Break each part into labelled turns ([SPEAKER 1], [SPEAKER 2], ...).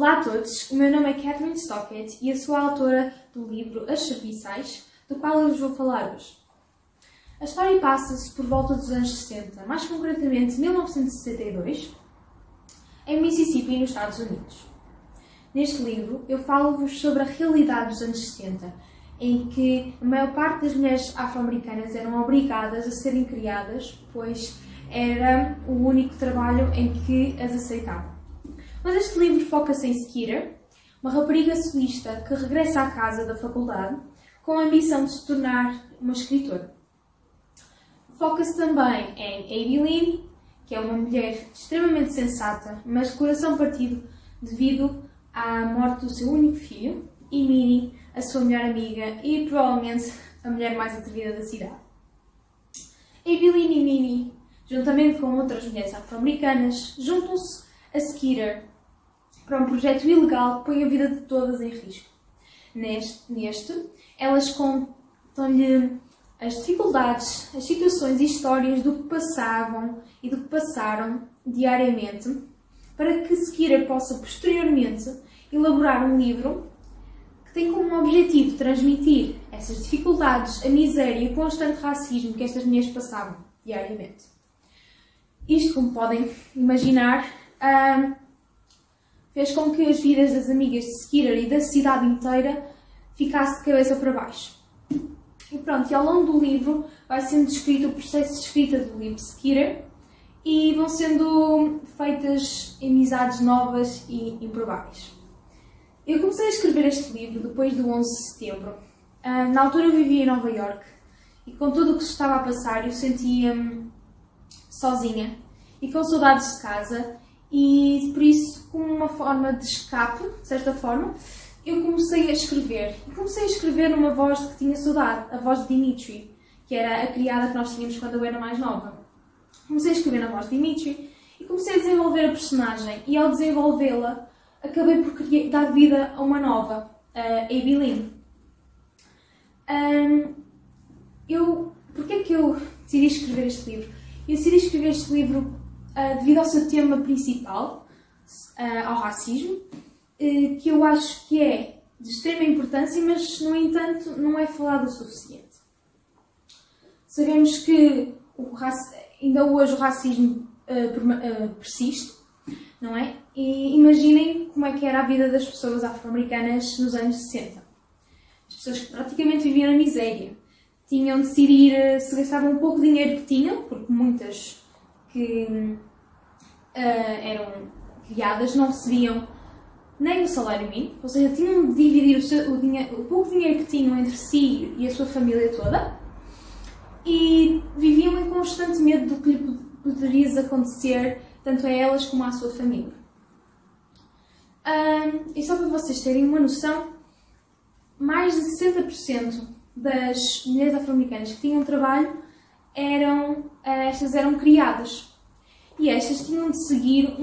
[SPEAKER 1] Olá a todos, o meu nome é Catherine Stockett e eu sou a autora do livro As Serviçais, do qual eu vos vou falar hoje. A história passa-se por volta dos anos 60, mais concretamente 1962, em Mississippi, nos Estados Unidos. Neste livro eu falo-vos sobre a realidade dos anos 60, em que a maior parte das mulheres afro-americanas eram obrigadas a serem criadas, pois era o único trabalho em que as aceitavam. Mas este livro foca-se em Skeeter, uma rapariga solista que regressa à casa da faculdade com a ambição de se tornar uma escritora. Foca-se também em Abilene, que é uma mulher extremamente sensata, mas de coração partido devido à morte do seu único filho, e Minnie, a sua melhor amiga e provavelmente a mulher mais atrevida da cidade. Abilene e Minnie, juntamente com outras mulheres afro-americanas, juntam-se a Skeeter para um projeto ilegal que põe a vida de todas em risco. Neste, elas contam-lhe as dificuldades, as situações e histórias do que passavam e do que passaram diariamente, para que Skeeter possa posteriormente elaborar um livro que tem como objetivo transmitir essas dificuldades, a miséria e o constante racismo que estas mulheres passavam diariamente. Isto, como podem imaginar, fez com que as vidas das amigas de Skeeter e da cidade inteira ficasse de cabeça para baixo. E pronto, e ao longo do livro vai sendo descrito o processo de escrita do livro de Skeeter e vão sendo feitas amizades novas e improváveis. Eu comecei a escrever este livro depois do 11 de setembro. Na altura eu vivia em Nova Iorque e com tudo o que se estava a passar eu sentia-me sozinha e com saudades de casa. E por isso, como uma forma de escape, de certa forma, eu comecei a escrever. E comecei a escrever numa voz de que tinha saudade, a voz de Dimitri, que era a criada que nós tínhamos quando eu era mais nova. Comecei a escrever na voz de Dimitri e comecei a desenvolver a personagem. E ao desenvolvê-la, acabei por dar vida a uma nova, a Abilene. Porquê é que eu decidi escrever este livro? Eu decidi escrever este livro devido ao seu tema principal, ao racismo, que eu acho que é de extrema importância, mas, no entanto, não é falado o suficiente. Sabemos que ainda hoje o racismo persiste, não é? E imaginem como é que era a vida das pessoas afro-americanas nos anos 60. As pessoas que praticamente viviam na miséria. Tinham de decidir se gastavam um pouco de dinheiro que tinham, porque muitas que eram criadas não recebiam nem o salário mínimo, ou seja, tinham de dividir o pouco dinheiro que tinham entre si e a sua família toda, e viviam em constante medo do que lhe poderia acontecer, tanto a elas como à sua família. E só para vocês terem uma noção, mais de 60% das mulheres afro-americanas que tinham trabalho estas eram criadas. E estas tinham de seguir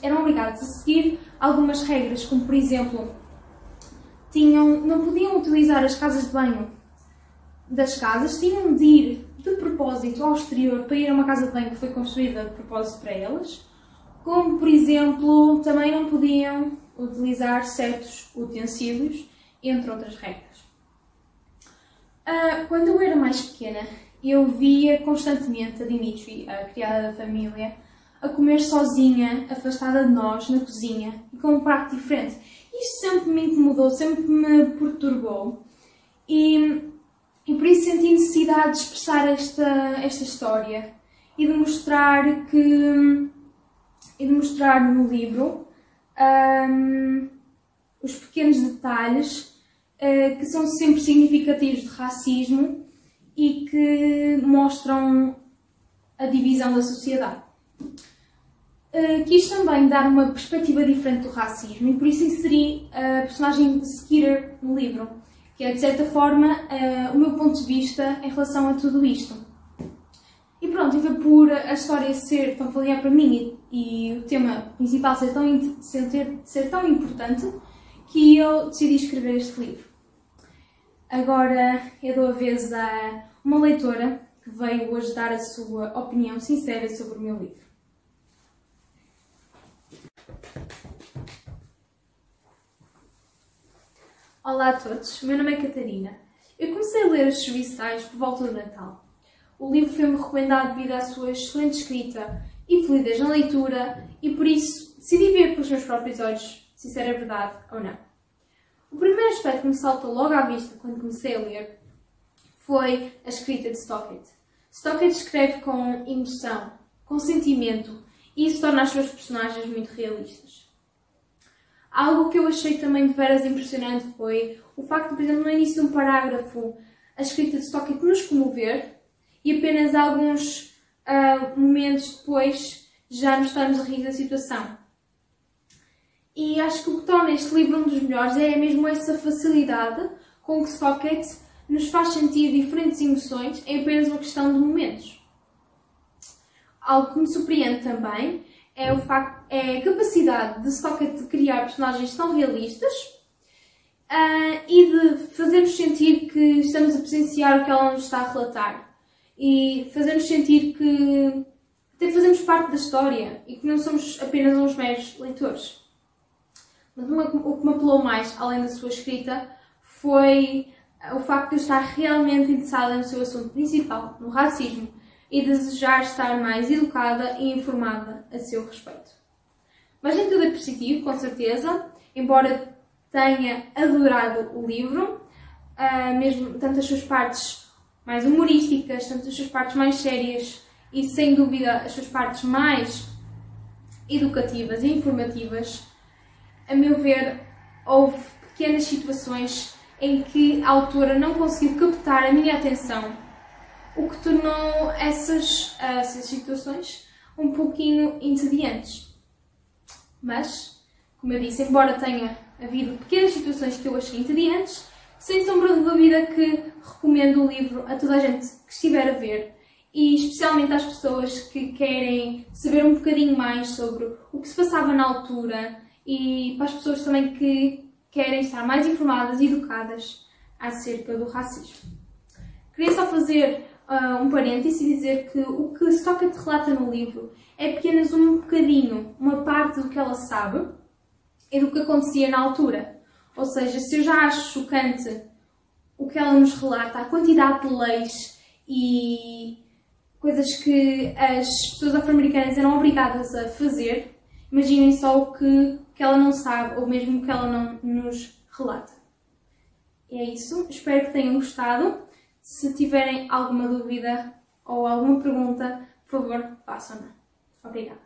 [SPEAKER 1] eram obrigadas a seguir algumas regras, como por exemplo, não podiam utilizar as casas de banho das casas, tinham de ir de propósito ao exterior para ir a uma casa de banho que foi construída de propósito para elas, como por exemplo, também não podiam utilizar certos utensílios, entre outras regras. Quando eu era mais pequena, eu via constantemente a Dimitri, a criada da família, a comer sozinha, afastada de nós, na cozinha, e com um prato diferente. Isto sempre me incomodou, sempre me perturbou. E por isso senti necessidade de expressar esta história e de mostrar no livro os pequenos detalhes que são sempre significativos de racismo e que mostram a divisão da sociedade. Quis também dar uma perspectiva diferente do racismo e por isso inseri a personagem de Skeeter no livro, que é de certa forma o meu ponto de vista em relação a tudo isto. E pronto, e foi por a história ser tão familiar para mim e o tema principal ser tão importante que eu decidi escrever este livro. Agora eu dou a vez a uma leitora que veio hoje dar a sua opinião sincera sobre o meu livro. Olá a todos, meu nome é Catarina. Eu comecei a ler Os Serviçais por volta do Natal. O livro foi-me recomendado devido à sua excelente escrita e fluidez na leitura e por isso decidi ver pelos meus próprios olhos se isso era verdade ou não. O primeiro aspecto que me saltou logo à vista quando comecei a ler foi a escrita de Stockett. Stockett escreve com emoção, com sentimento e isso torna as suas personagens muito realistas. Algo que eu achei também de veras impressionante foi o facto de, por exemplo, no início de um parágrafo, a escrita de Stockett nos comover e apenas alguns momentos depois já nos estarmos a rir da situação. E acho que o que torna este livro um dos melhores é mesmo essa facilidade com que Stockett nos faz sentir diferentes emoções em apenas uma questão de momentos. Algo que me surpreende também é a capacidade de Stockett de criar personagens tão realistas e de fazermos sentir que estamos a presenciar o que ela nos está a relatar e fazermos sentir que até fazemos parte da história e que não somos apenas uns meros leitores. Mas o que me apelou mais, além da sua escrita, foi o facto de eu estar realmente interessada no seu assunto principal, no racismo, e desejar estar mais educada e informada a seu respeito. Mas nem tudo é positivo, com certeza, embora tenha adorado o livro, mesmo tanto as suas partes mais humorísticas, tanto as suas partes mais sérias e, sem dúvida, as suas partes mais educativas e informativas. A meu ver, houve pequenas situações em que a autora não conseguiu captar a minha atenção, o que tornou essas situações um pouquinho entediantes. Mas, como eu disse, embora tenha havido pequenas situações que eu achei entediantes, sem sombra de dúvida que recomendo o livro a toda a gente que estiver a ver e especialmente às pessoas que querem saber um bocadinho mais sobre o que se passava na altura e para as pessoas também que querem estar mais informadas e educadas acerca do racismo. Queria só fazer um parêntese e dizer que o que Stockett relata no livro é apenas um bocadinho, uma parte do que ela sabe e do que acontecia na altura. Ou seja, se eu já acho chocante o que ela nos relata, a quantidade de leis e coisas que as pessoas afro-americanas eram obrigadas a fazer, imaginem só o que ela não sabe ou mesmo o que ela não nos relata. E é isso, espero que tenham gostado. Se tiverem alguma dúvida ou alguma pergunta, por favor, façam-na. Obrigada.